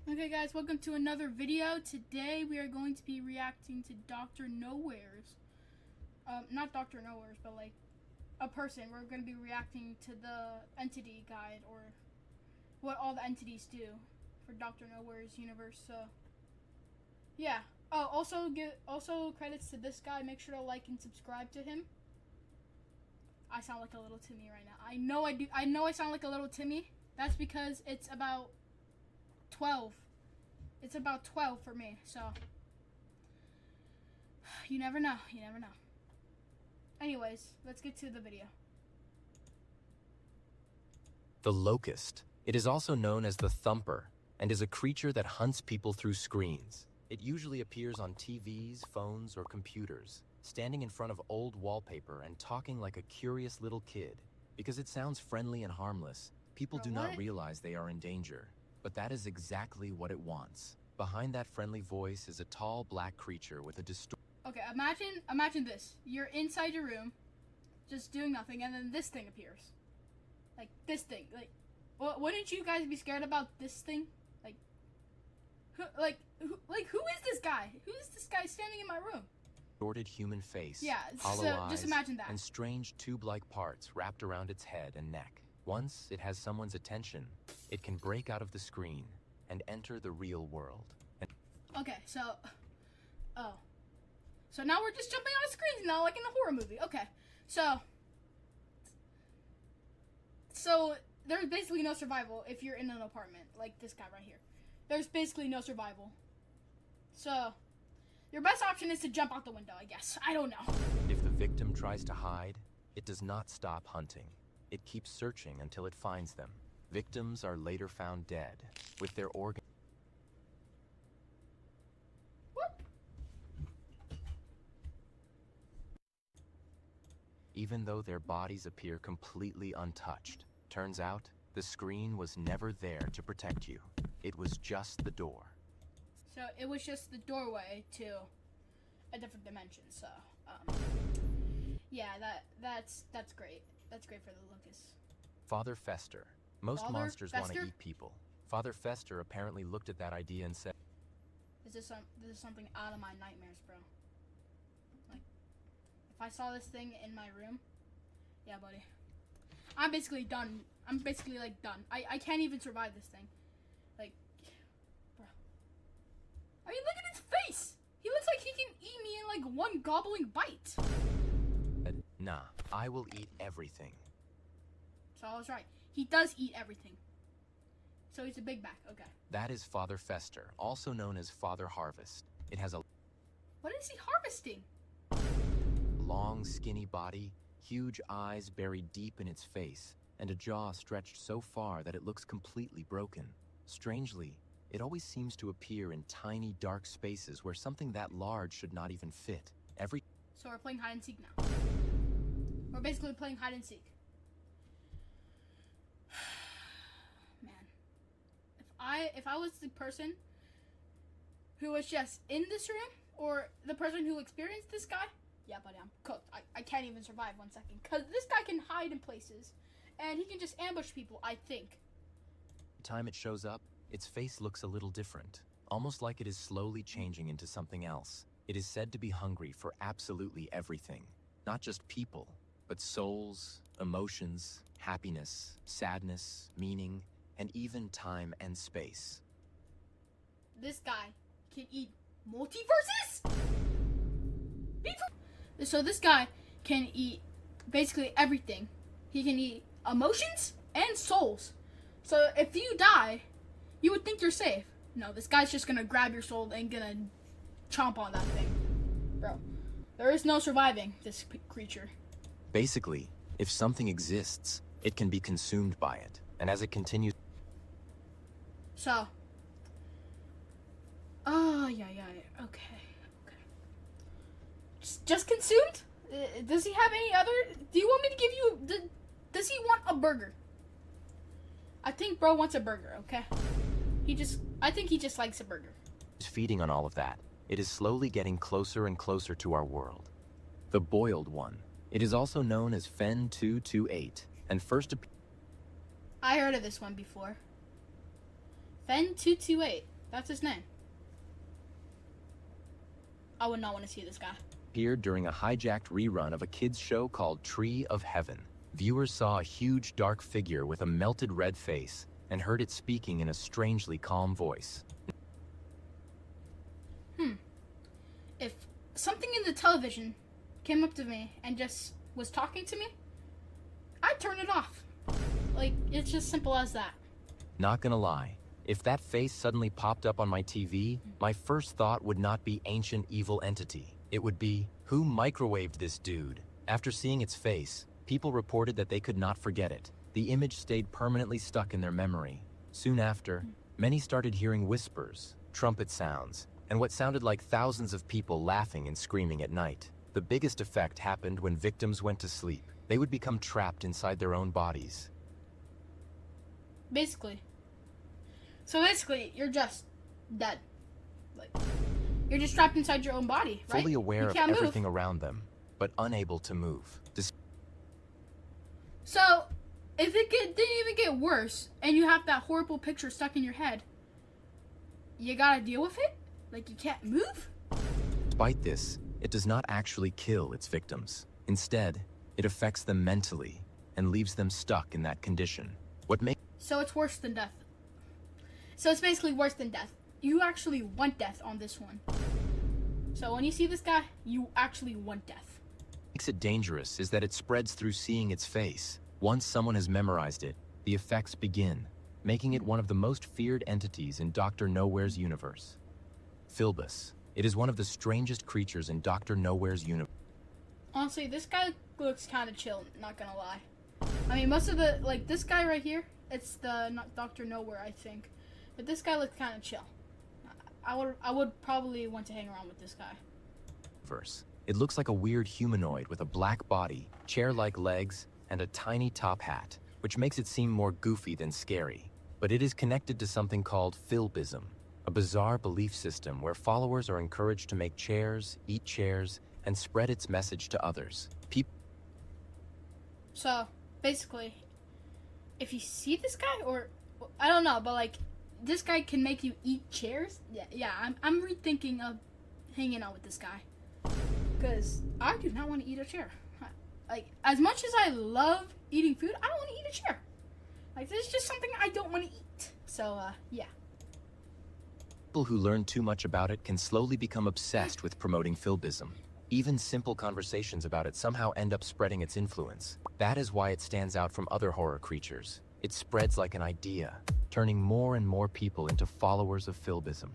Okay guys, welcome to another video. Today we are going to be reacting to Dr. Nowhere's, not Dr. Nowhere's, but like a person. We're going to be reacting to the entity guide, or what all the entities do for Dr. Nowhere's universe. So yeah. Oh, also credits to this guy. Make sure to like and subscribe to him. I sound like a little Timmy right now. I know I do. I know I sound like a little Timmy. That's because it's about 12. It's about 12 for me, so you never know. You never know. Anyways, let's get to the video. The Locust. It is also known as the Thumper and is a creature that hunts people through screens. It usually appears on TVs, phones, or computers, standing in front of old wallpaper and talking like a curious little kid. Because it sounds friendly and harmless, people do not realize they are in danger. But that is exactly what it wants. Behind that friendly voice is a tall black creature with a Okay, imagine this. You're inside your room, just doing nothing, and then this thing appears. Like this thing. Like, wouldn't you guys be scared about this thing? Who is this guy? Who is this guy standing in my room? Distorted human face, yeah, hollow so eyes, just imagine that. and strange tube-like parts wrapped around its head and neck. Once it has someone's attention, it can break out of the screen and enter the real world. Okay, so now we're just jumping on screens now, like in a horror movie. Okay, so there's basically no survival if you're in an apartment like this guy right here. There's basically no survival. So your best option is to jump out the window, I guess. I don't know. If the victim tries to hide, it does not stop hunting. It keeps searching until it finds them. Victims are later found dead, with their organs. What? Even though their bodies appear completely untouched. Turns out, the screen was never there to protect you. It was just the door. So it was just the doorway to a different dimension. So, yeah, that's great. That's great for the Lucas. Father Fester. Most monsters want to eat people. Father Fester apparently looked at that idea and said, This is something out of my nightmares, bro. Like, if I saw this thing in my room, yeah, buddy. I'm basically done. I'm basically, like, done. I can't even survive this thing. Like, bro. I mean, look at his face! He looks like he can eat me in, like, one gobbling bite. Nah, I will eat everything. So I was right. He does eat everything. So he's a big back. Okay. That is Father Fester, also known as Father Harvest. It has a What is he harvesting? long, skinny body, huge eyes buried deep in its face, and a jaw stretched so far that it looks completely broken. Strangely, it always seems to appear in tiny, dark spaces where something that large should not even fit. So we're playing hide and seek now. We're basically playing hide and seek. Man, if I was the person who was just in this room, or the person who experienced this guy, yeah, buddy, I'm cooked. I can't even survive 1 second, because this guy can hide in places, and he can just ambush people, I think. The time it shows up, its face looks a little different, almost like it is slowly changing into something else. It is said to be hungry for absolutely everything, not just people, but souls, emotions, happiness, sadness, meaning, and even time and space. This guy can eat multiverses? So this guy can eat basically everything. He can eat emotions and souls. So if you die, you would think you're safe. No, this guy's just gonna grab your soul and gonna chomp on that thing. Bro, there is no surviving this creature. Basically, if something exists, it can be consumed by it. And as it continues... So. Oh, yeah. Okay. Just consumed? Does he have any other... Do you want me to give you... Does he want a burger? I think bro wants a burger, okay? I think he just likes a burger. Feeding on all of that, it is slowly getting closer and closer to our world. The Boiled One. It is also known as Fen 228, and first I heard of this one before. Fen 228. That's his name. I would not want to see this guy. Appeared during a hijacked rerun of a kids show called Tree of Heaven. Viewers saw a huge dark figure with a melted red face and heard it speaking in a strangely calm voice. If something in the television came up to me and just was talking to me, I'd turn it off. Like, it's just simple as that. Not gonna lie, if that face suddenly popped up on my TV, my first thought would not be ancient evil entity. It would be, who microwaved this dude? After seeing its face, people reported that they could not forget it. The image stayed permanently stuck in their memory. Soon after, many started hearing whispers, trumpet sounds, and what sounded like thousands of people laughing and screaming at night. The biggest effect happened when victims went to sleep. They would become trapped inside their own bodies. Basically. So basically, you're just dead. Like, you're just trapped inside your own body, right? Fully aware of can't everything move. around them, but unable to move. So, if it didn't even get worse, and you have that horrible picture stuck in your head, you gotta deal with it? Like, you can't move? Despite this, it does not actually kill its victims. Instead, it affects them mentally and leaves them stuck in that condition. So it's worse than death. So it's basically worse than death. You actually want death on this one. So when you see this guy, you actually want death. What makes it dangerous is that it spreads through seeing its face. Once someone has memorized it, the effects begin, making it one of the most feared entities in Dr. Nowhere's universe. Philbus. It is one of the strangest creatures in Dr. Nowhere's universe. Honestly, this guy looks kind of chill, not gonna lie. I mean, most of the, like, this guy right here, it's the not Dr. Nowhere, I think. But this guy looks kind of chill. I would probably want to hang around with this guy. It looks like a weird humanoid with a black body, chair-like legs, and a tiny top hat, which makes it seem more goofy than scary. But it is connected to something called Philbism, a bizarre belief system where followers are encouraged to make chairs, eat chairs, and spread its message to others. So, basically, if you see this guy, or, I don't know, but like, this guy can make you eat chairs? Yeah, I'm rethinking of hanging out with this guy. Because I do not want to eat a chair. Like, as much as I love eating food, I don't want to eat a chair. Like, this is just something I don't want to eat. So, yeah. People who learn too much about it can slowly become obsessed with promoting Philbism. Even simple conversations about it somehow end up spreading its influence. That is why it stands out from other horror creatures. It spreads like an idea, turning more and more people into followers of Philbism.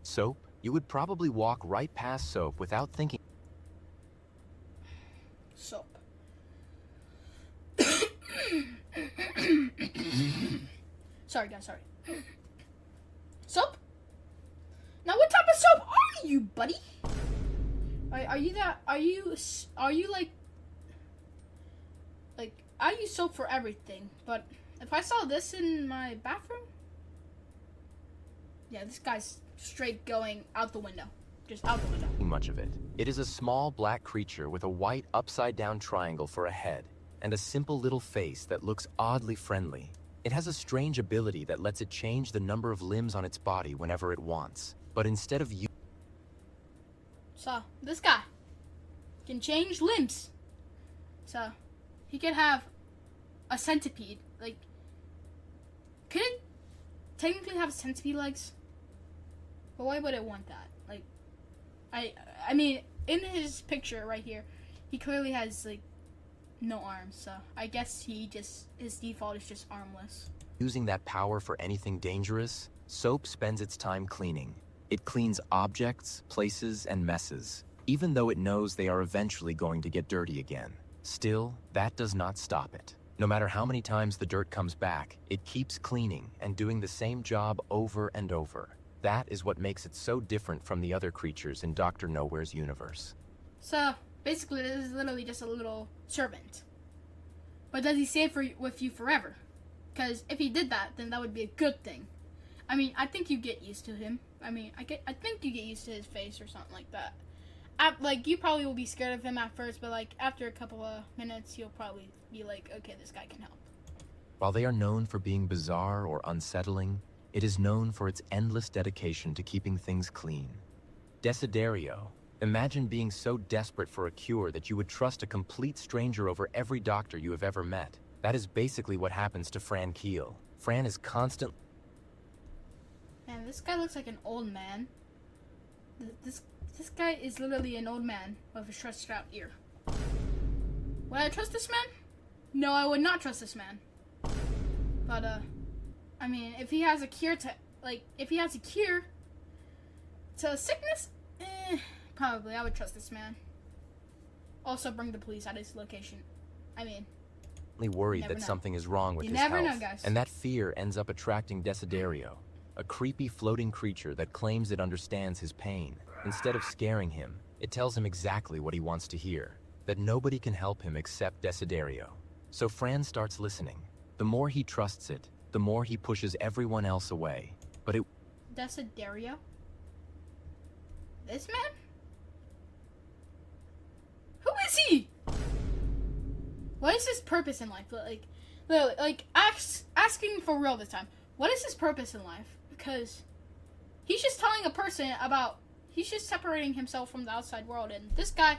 Soap? You would probably walk right past Soap without thinking. Soap. Sorry, guys, sorry. Soap? Now, what type of soap are you, buddy? Are you like, I use soap for everything, but if I saw this in my bathroom, yeah, this guy's straight going out the window. Just out the window. Much of it. It is a small black creature with a white upside-down triangle for a head and a simple little face that looks oddly friendly. It has a strange ability that lets it change the number of limbs on its body whenever it wants. But instead of So, this guy can change limbs. So, he could have a centipede. Like, could it technically have centipede legs? But why would it want that? Like, I mean, in his picture right here, he clearly has, like, no arms. So, I guess his default is just armless. Using that power for anything dangerous, Soap spends its time cleaning. It cleans objects, places, and messes, even though it knows they are eventually going to get dirty again. Still, that does not stop it. No matter how many times the dirt comes back, it keeps cleaning and doing the same job over and over. That is what makes it so different from the other creatures in Dr. Nowhere's universe. So, basically, this is literally just a little servant. But does he stay with you forever? Because if he did that, then that would be a good thing. I mean, I think you get used to him. I mean, I think you get used to his face or something like that. Like, you probably will be scared of him at first, but, like, after a couple of minutes, you'll probably be like, okay, this guy can help. While they are known for being bizarre or unsettling, It is known for its endless dedication to keeping things clean. Desiderio. Imagine being so desperate for a cure that you would trust a complete stranger over every doctor you have ever met. That is basically what happens to Fran Keel. Fran is constantly... Man, this guy looks like an old man. This guy is literally an old man with a stretched out ear. Would I trust this man? No, I would not trust this man. But, I mean, if he has a cure to, if he has a cure to a sickness, probably I would trust this man. Also, bring the police at his location. I mean, worried that something is wrong with his health. You never know, guys. And that fear ends up attracting Desiderio, a creepy floating creature that claims it understands his pain. Instead of scaring him, it tells him exactly what he wants to hear, that nobody can help him except Desiderio. So Fran starts listening. The more he trusts it, the more he pushes everyone else away. But it... Desiderio? This man? Who is he? What is his purpose in life? Asking for real this time. What is his purpose in life? Because he's just telling a person about... He's just separating himself from the outside world. And this guy...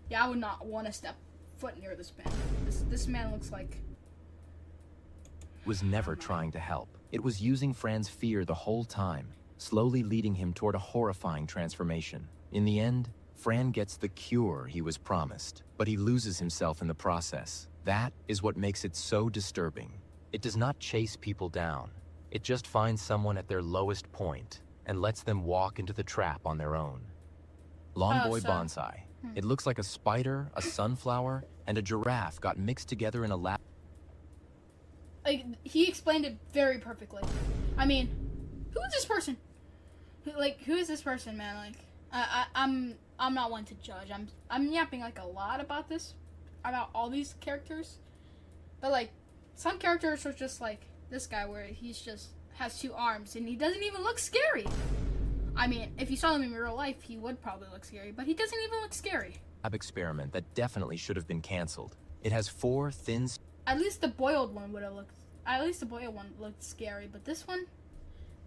Yeah, I would not want to step foot near this man. This man looks like... was never trying to help. It was using Fran's fear the whole time, slowly leading him toward a horrifying transformation. In the end, Fran gets the cure he was promised, but he loses himself in the process. That is what makes it so disturbing. It does not chase people down. It just finds someone at their lowest point and lets them walk into the trap on their own. Longboy Bonsai. It looks like a spider, a sunflower, and a giraffe got mixed together in a lab. He explained it very perfectly. I mean, who is this person? Who is this person, man? I'm not one to judge. I'm yapping a lot about all these characters, but some characters are just like this guy, where he's just has 2 arms and he doesn't even look scary. I mean, if you saw him in real life, he would probably look scary, but he doesn't even look scary. Lab experiment that definitely should have been canceled. It has 4 thin... At least the boiled one would have looked... At least the boiled one looked scary, but this one...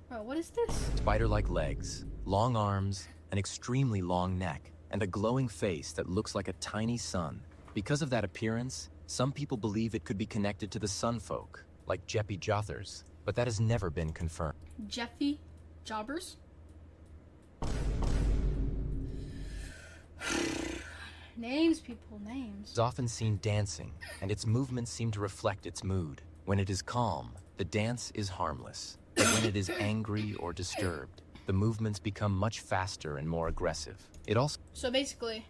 Bro, what is this? Spider-like legs, long arms, an extremely long neck, and a glowing face that looks like a tiny sun. Because of that appearance, some people believe it could be connected to the Sun Folk, like Jeppy Jothers, but that has never been confirmed. Jeffy Jobbers? Names, people, names. It's often seen dancing, and its movements seem to reflect its mood. When it is calm, the dance is harmless. But when it is angry or disturbed, the movements become much faster and more aggressive. It also... So basically,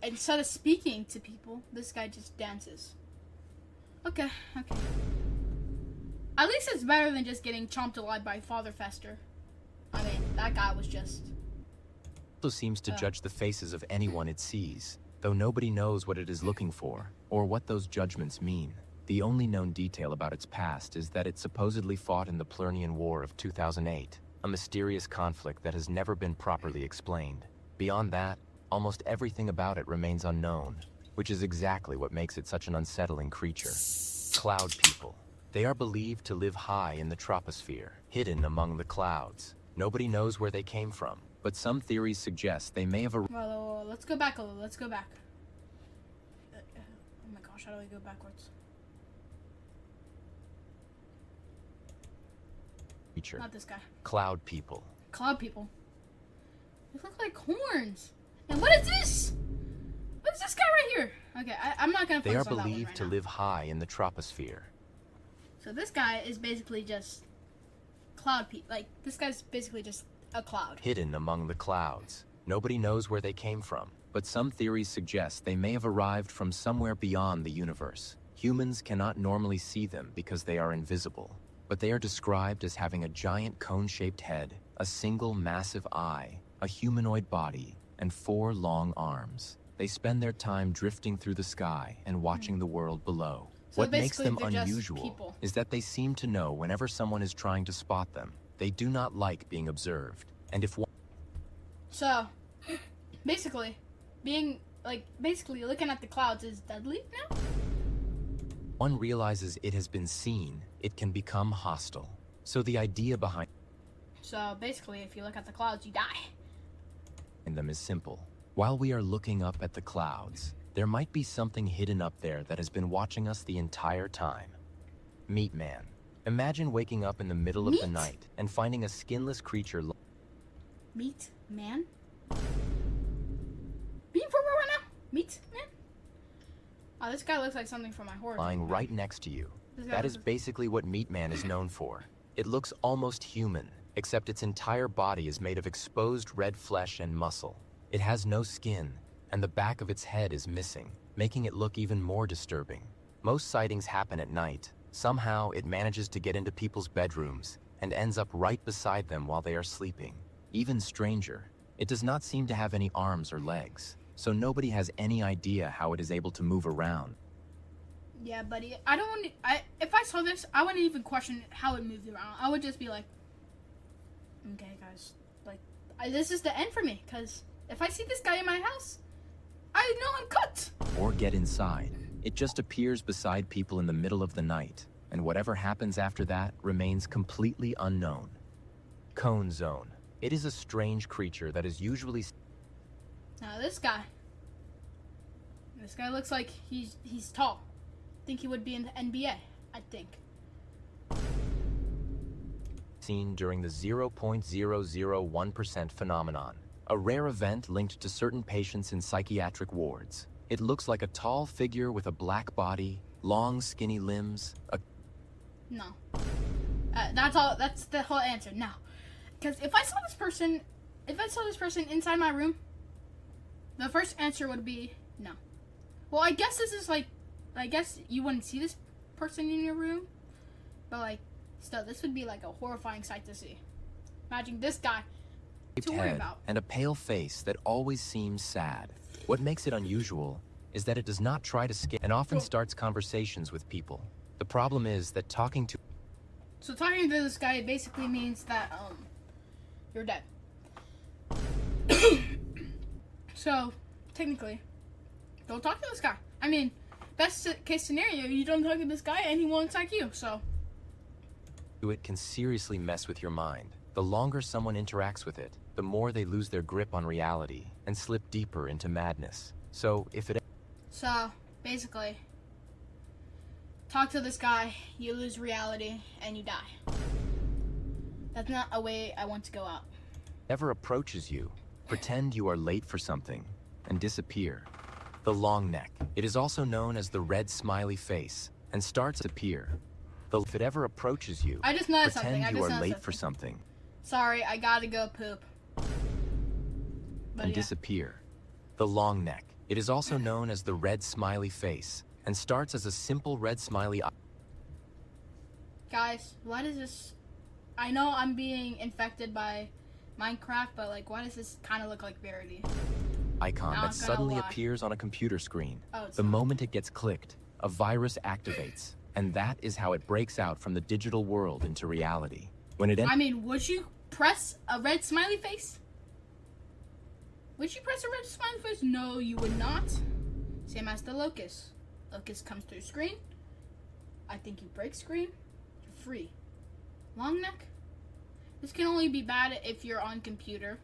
instead of speaking to people, this guy just dances. Okay. At least it's better than just getting chomped alive by Father Fester. I mean, that guy was just... also seems to judge the faces of anyone it sees, though nobody knows what it is looking for, or what those judgments mean. The only known detail about its past is that it supposedly fought in the Plurnian War of 2008, a mysterious conflict that has never been properly explained. Beyond that, almost everything about it remains unknown, which is exactly what makes it such an unsettling creature. Cloud people. They are believed to live high in the troposphere, hidden among the clouds. Nobody knows where they came from, but some theories suggest they may have Well, let's go back a little. Let's go back. Oh my gosh, how do I go backwards? Creature. Not this guy. Cloud people. Cloud people. They look like horns. And what is this? What is this guy right here? Okay, I'm not gonna. They are focus on that one believed right to now. live high in the troposphere. So this guy is basically just cloud people. This guy's basically just a cloud. Hidden among the clouds. Nobody knows where they came from, but some theories suggest they may have arrived from somewhere beyond the universe. Humans cannot normally see them because they are invisible, but they are described as having a giant cone-shaped head, a single massive eye, a humanoid body, and 4 long arms. They spend their time drifting through the sky and watching the world below. So What makes them basically, they're just unusual people. is that they seem to know whenever someone is trying to spot them. They do not like being observed, and if one... So, basically, basically looking at the clouds is deadly now? one realizes it has been seen, it can become hostile. So the idea behind So basically, if you look at the clouds, you die. them is simple. While we are looking up at the clouds, there might be something hidden up there that has been watching us the entire time. Meat Man. Imagine waking up in the middle of the night and finding a skinless creature. Meat Man? Being for real right now? Meat Man? Oh, this guy looks like something from my horror. Lying right next to you. That is basically what Meat Man is known for. It looks almost human, except its entire body is made of exposed red flesh and muscle. It has no skin, and the back of its head is missing, making it look even more disturbing. Most sightings happen at night. Somehow, it manages to get into people's bedrooms and ends up right beside them while they are sleeping. Even stranger, it does not seem to have any arms or legs, so nobody has any idea how it is able to move around. Yeah, buddy. I don't want to. If I saw this, I wouldn't even question how it moved around. I would just be like, okay, guys, like, this is the end for me. Because if I see this guy in my house, I know I'm cooked. Or get inside. It just appears beside people in the middle of the night, and whatever happens after that remains completely unknown. Cone Zone. It is a strange creature that is usually... Now this guy looks like he's tall. I think he would be in the NBA, I think. Seen during the 0.001% phenomenon, a rare event linked to certain patients in psychiatric wards. It looks like a tall figure with a black body, long skinny limbs, No. That's all. That's the whole answer. No. Because if I saw this person inside my room, the first answer would be no. Well, I guess this is like, I guess you wouldn't see this person in your room, but like, still, this would be like a horrifying sight to see. Imagine this guy to worry head about. and a pale face that always seems sad. What makes it unusual is that it does not try to scare and often starts conversations with people. The problem is that talking to this guy basically means that you're dead. So technically, don't talk to this guy. I mean, best case scenario, you don't talk to this guy and he won't attack you. So it can seriously mess with your mind. The longer someone interacts with it, the more they lose their grip on reality and slip deeper into madness. So basically, talk to this guy, you lose reality, and you die. That's not a way I want to go out. Ever approaches you, pretend you are late for something, and disappear. The long neck. It is also known as the red smiley face, and starts to appear. If it ever approaches you, I just noticed pretend something. you are late for something. Sorry, I gotta go poop. And disappear. The long neck. It is also known as the red smiley face, and starts as a simple red smiley eye. Guys, why does this... I know I'm being infected by Minecraft, but like, why does this kind of look like Verity? Icon that suddenly appears on a computer screen. The moment it gets clicked, a virus activates, and that is how it breaks out from the digital world into reality. When it I mean, would you press a red smiley face? Would you press a red smiley face? No, you would not. Same as the locust. Locust comes through screen. I think you break screen. You're free. Long neck. This can only be bad if you're on computer,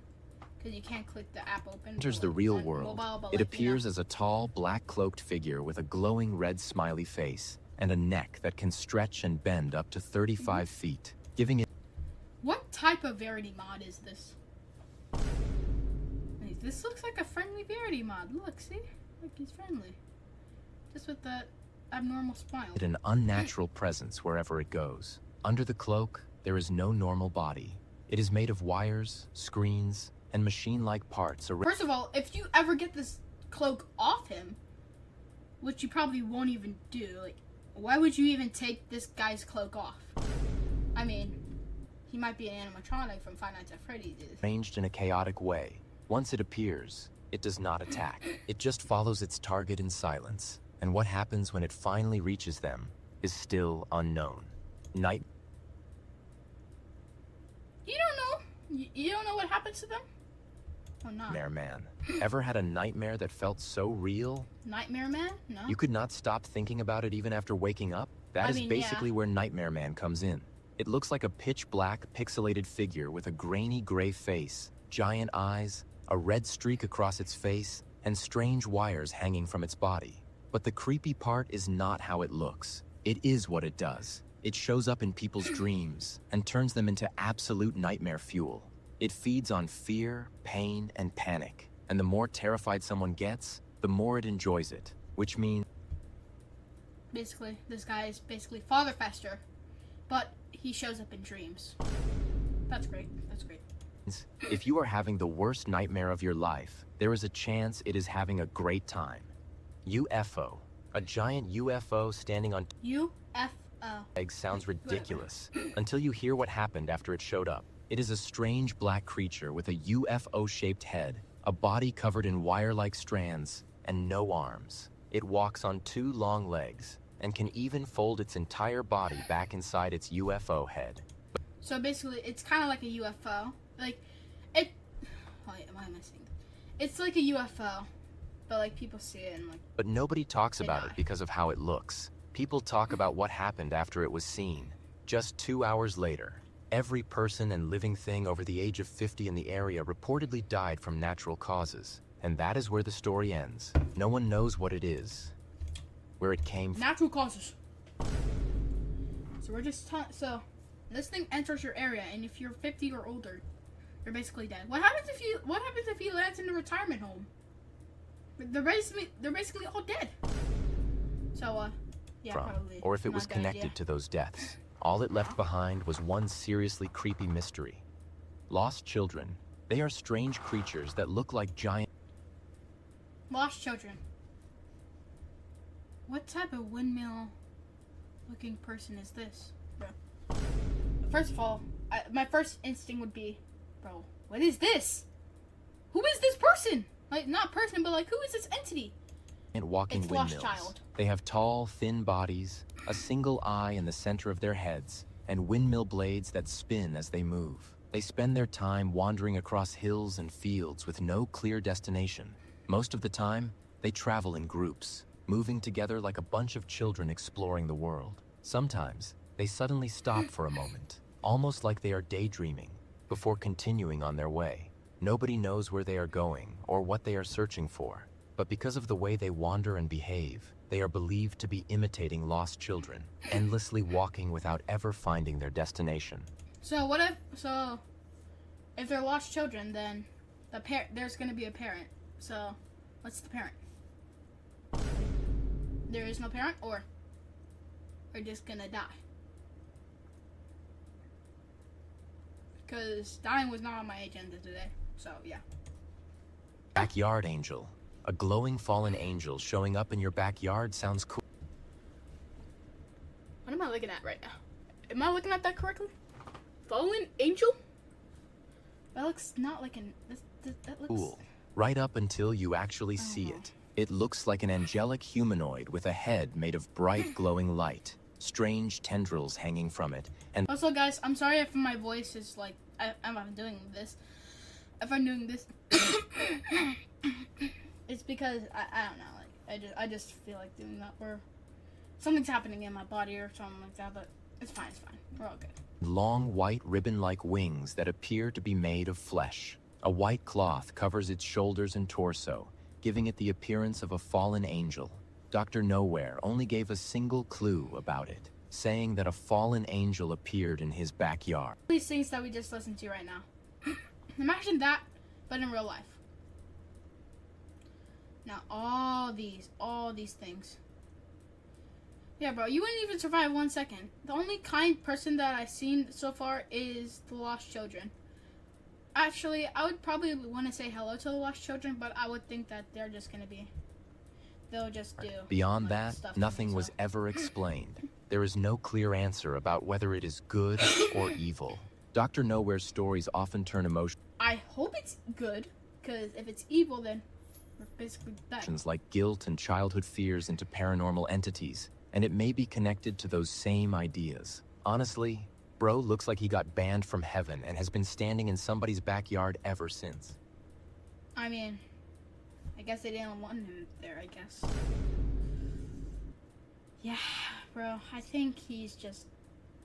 because you can't click the app open. Enters the real world. Mobile, it appears as a tall, black-cloaked figure with a glowing red smiley face and a neck that can stretch and bend up to 35 feet, giving it... What type of Verity mod is this? This looks like a friendly Verity mod. Look, see? Look, he's friendly. Just with that abnormal smile. An unnatural presence wherever it goes. Under the cloak, there is no normal body. It is made of wires, screens, and machine-like parts. First of all, if you ever get this cloak off him, which you probably won't even do, like, why would you even take this guy's cloak off? I mean, he might be an animatronic from Five Nights at Freddy's. Arranged in a chaotic way. Once it appears, it does not attack. It just follows its target in silence. And what happens when it finally reaches them is still unknown. Night. You don't know. You don't know what happens to them? Oh, no. Nightmare Man. Ever had a nightmare that felt so real? Nightmare Man? No. You could not stop thinking about it even after waking up? That is basically where Nightmare Man comes in. It looks like a pitch-black, pixelated figure with a grainy gray face, giant eyes, a red streak across its face, and strange wires hanging from its body. But the creepy part is not how it looks. It is what it does. It shows up in people's dreams and turns them into absolute nightmare fuel. It feeds on fear, pain, and panic. And the more terrified someone gets, the more it enjoys it, which means Basically, this guy is basically Father Fester, but he shows up in dreams. That's great. That's great. if you are having the worst nightmare of your life, there is a chance it is having a great time. UFO. A giant UFO standing on UFO. legs sounds ridiculous until you hear what happened after it showed up. It is a strange black creature with a UFO-shaped head, a body covered in wire-like strands, and no arms. It walks on 2 long legs and can even fold its entire body back inside its UFO head. So basically, it's kind of like a UFO. Like, it... Why am I missing? It's like a UFO, but like people see it and like... But nobody talks about it because of how it looks. People talk about what happened after it was seen. Just 2 hours later, every person and living thing over the age of 50 in the area reportedly died from natural causes. And that is where the story ends. No one knows what it is, where it came from. Natural causes. So we're just so this thing enters your area, and if you're 50 or older, you're basically dead. What happens if he lands in a retirement home? They're basically all dead. So yeah, probably. Or if it not was a good connected idea. to those deaths. All it left behind was one seriously creepy mystery. Lost children. They are strange creatures that look like giant Lost children. What type of windmill-looking person is this, bro? First of all, my first instinct would be, bro, what is this? Who is this person? Like, not person, but like, who is this entity? walking It's Lost windmills. Child. They have tall, thin bodies, a single eye in the center of their heads, and windmill blades that spin as they move. They spend their time wandering across hills and fields with no clear destination. Most of the time, they travel in groups, moving together like a bunch of children exploring the world. Sometimes, they suddenly stop for a moment, almost like they are daydreaming, before continuing on their way. Nobody knows where they are going or what they are searching for, but because of the way they wander and behave, they are believed to be imitating lost children, endlessly walking without ever finding their destination. So if they're lost children, then there's gonna be a parent. So, what's the parent? There is no parent, or we're just gonna die. Because dying was not on my agenda today. So, yeah. Backyard angel. A glowing fallen angel showing up in your backyard sounds cool. What am I looking at right now? Am I looking at that correctly? Fallen angel? That looks not like an... That looks... Cool. Right up until you actually see it. It looks like an angelic humanoid with a head made of bright glowing light, strange tendrils hanging from it, and Also, guys, I'm sorry if my voice is like... I'm doing this. If I'm doing this... it's because, I don't know, like, I just feel like doing that, or something's happening in my body or something like that, but it's fine, we're all good. long white ribbon-like wings that appear to be made of flesh. A white cloth covers its shoulders and torso, giving it the appearance of a fallen angel. Dr. Nowhere only gave a single clue about it, saying that a fallen angel appeared in his backyard. These things that we just listened to right now. Imagine that, but in real life. Now, all these things. Yeah, bro, you wouldn't even survive 1 second. The only kind person that I've seen so far is the lost children. Actually, I would probably want to say hello to the lost children, but I would think that they're just going to be... They'll just do... Beyond like, that, stuff to nothing me, was so. ever explained. There is no clear answer about whether it is good or evil. Dr. Nowhere's stories often turn emotions I hope it's good, because if it's evil, then we're basically dead. like guilt and childhood fears into paranormal entities, and it may be connected to those same ideas. Honestly, bro looks like he got banned from heaven and has been standing in somebody's backyard ever since. I mean, I guess they didn't want him there, I guess. Yeah, bro, I think he's just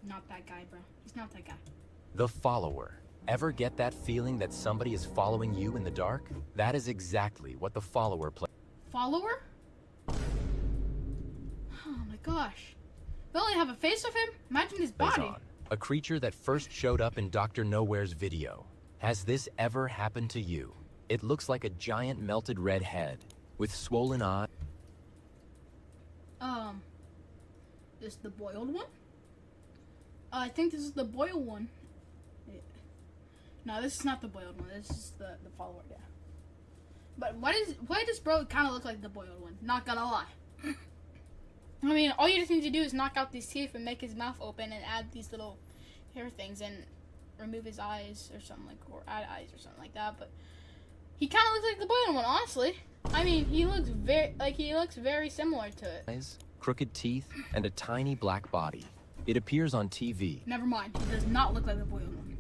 Not that guy, bro. He's not that guy. The follower. Ever get that feeling that somebody is following you in the dark? That is exactly what the follower plays. Follower? Oh my gosh. They only have a face of him? Imagine his body. On. A creature that first showed up in Dr. Nowhere's video. Has this ever happened to you? It looks like a giant melted red head with swollen eyes. This is the boiled one? I think this is the boiled one. No, this is not the boiled one. This is the follower, yeah. But why does bro kind of look like the boiled one? Not gonna lie. I mean, all you just need to do is knock out these teeth and make his mouth open and add these little hair things and remove his eyes or something like, or add eyes or something like that. But he kind of looks like the boiled one, honestly. I mean, he looks very similar to it. Eyes, crooked teeth, and a tiny black body. It appears on TV. Never mind. He does not look like the boiled one.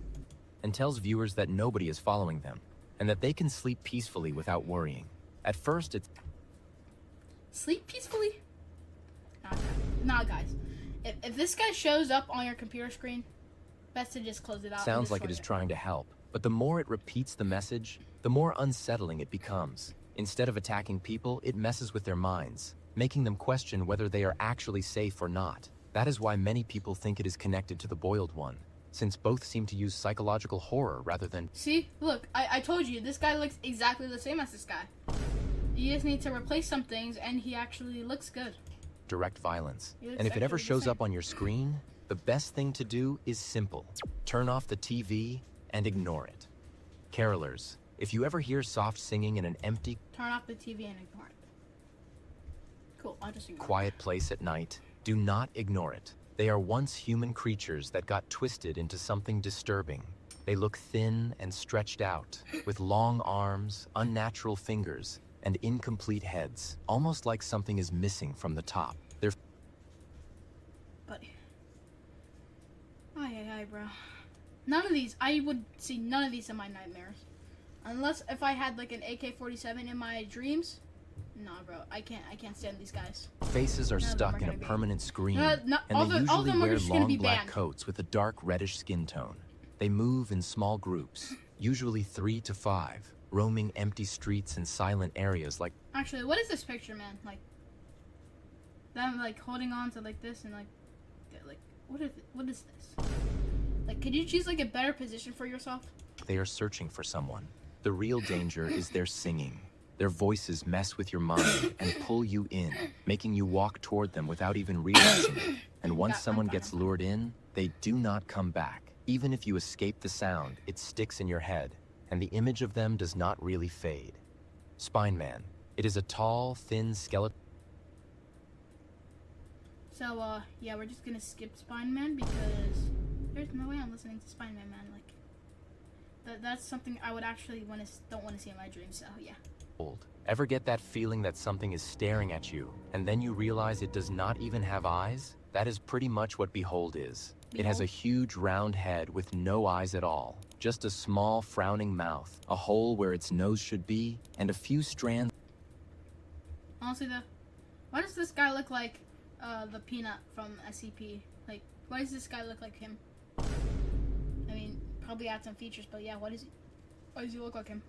And tells viewers that nobody is following them, and that they can sleep peacefully without worrying. At first, it's... Sleep peacefully? Nah, guys. If this guy shows up on your computer screen, best to just close it out. Sounds like it is trying to help, but the more it repeats the message, the more unsettling it becomes. Instead of attacking people, it messes with their minds, making them question whether they are actually safe or not. That is why many people think it is connected to the boiled one, since both seem to use psychological horror rather than... See? Look, I told you, this guy looks exactly the same as this guy. You just need to replace some things, and he actually looks good. direct violence. And if it ever shows up on your screen, the best thing to do is simple. Turn off the TV and ignore it. Carolers, if you ever hear soft singing in an empty, Turn off the TV and ignore it. Cool, I'll just ignore quiet place at night, do not ignore it. They are once human creatures that got twisted into something disturbing. They look thin and stretched out, with long arms, unnatural fingers, and incomplete heads, almost like something is missing from the top. They're... Buddy. Aye, bro. None of these, I would see none of these in my nightmares. Unless if I had like an AK-47 in my dreams. Nah, bro, I can't stand these guys. Faces are stuck in a permanent screen, and they usually wear long black coats with a dark reddish skin tone. They move in small groups, usually 3 to 5, roaming empty streets and silent areas like... Actually, what is this picture, man? Like, them like holding on to like this and like what is this? Like, could you choose like a better position for yourself? They are searching for someone. The real danger is their singing. Their voices mess with your mind and pull you in, making you walk toward them without even realizing it. And once someone gets lured in, they do not come back. Even if you escape the sound, it sticks in your head, and the image of them does not really fade. Spine Man. It is a tall, thin skeleton. So, yeah, we're just gonna skip Spine Man because there's no way I'm listening to Spine Man, man. Like, that's something I would actually don't want to see in my dreams, so yeah. Ever get that feeling that something is staring at you, and then you realize it does not even have eyes? That is pretty much what Behold is. It has a huge round head with no eyes at all. Just a small frowning mouth, a hole where its nose should be, and a few strands. Honestly though, why does this guy look like the Peanut from SCP? Like, why does this guy look like him? I mean, probably add some features, but yeah, why does he look like him?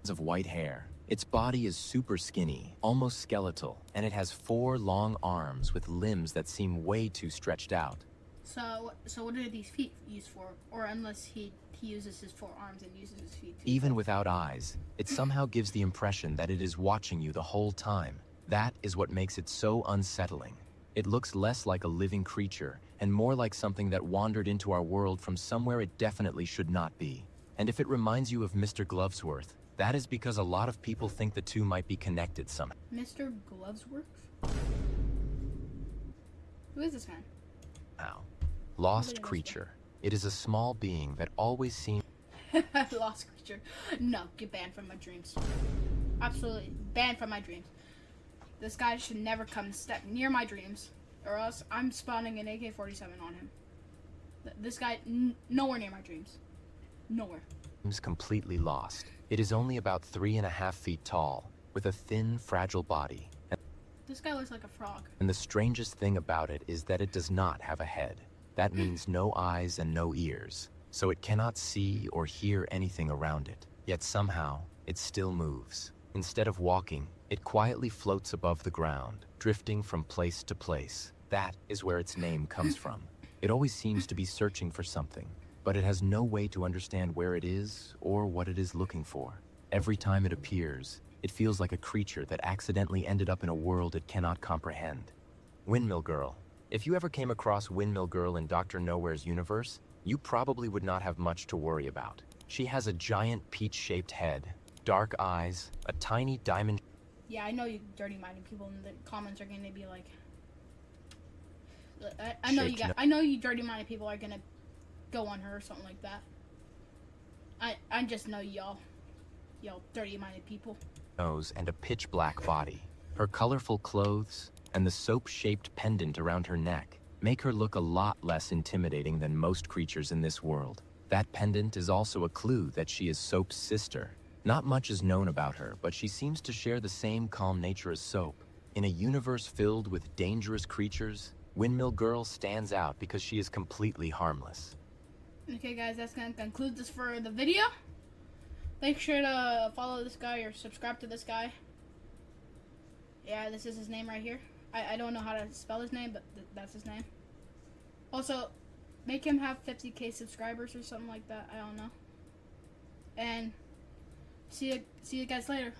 Of white hair. Its body is super skinny, almost skeletal, and it has 4 long arms with limbs that seem way too stretched out. So what are these feet used for? Or unless he uses his 4 arms and uses his feet too. Even without eyes, it somehow gives the impression that it is watching you the whole time. That is what makes it so unsettling. It looks less like a living creature and more like something that wandered into our world from somewhere it definitely should not be. And if it reminds you of Mr. Glovesworth, that is because a lot of people think the two might be connected somehow. Mr. Glovesworth? Who is this man? Lost creature. It is a small being that always seems... Lost creature. No, get banned from my dreams. Absolutely banned from my dreams. This guy should never come step near my dreams, or else I'm spawning an AK-47 on him. This guy, nowhere near my dreams. Nowhere. Completely lost. It is only about 3.5 feet tall, with a thin, fragile body. This guy looks like a frog. And the strangest thing about it is that it does not have a head. That means no eyes and no ears, so it cannot see or hear anything around it. Yet somehow, it still moves. Instead of walking, it quietly floats above the ground, drifting from place to place. That is where its name comes from. It always seems to be searching for something, but it has no way to understand where it is or what it is looking for. Every time it appears, it feels like a creature that accidentally ended up in a world it cannot comprehend. Windmill Girl. If you ever came across Windmill Girl in Dr. Nowhere's universe, you probably would not have much to worry about. She has a giant peach-shaped head, dark eyes, a tiny diamond... Yeah, I know you dirty-minded people in the comments are going to be like... I know you dirty-minded people are going to go on her or something like that. I just know y'all dirty-minded people. Nose and a pitch-black body. Her colorful clothes and the soap-shaped pendant around her neck make her look a lot less intimidating than most creatures in this world. That pendant is also a clue that she is Soap's sister. Not much is known about her, but she seems to share the same calm nature as Soap. In a universe filled with dangerous creatures, Windmill Girl stands out because she is completely harmless. Okay guys, that's going to conclude this for the video. Make sure to follow this guy or subscribe to this guy. Yeah, this is his name right here. I don't know how to spell his name, but that's his name. Also, make him have 50k subscribers or something like that. I don't know. And see you guys later.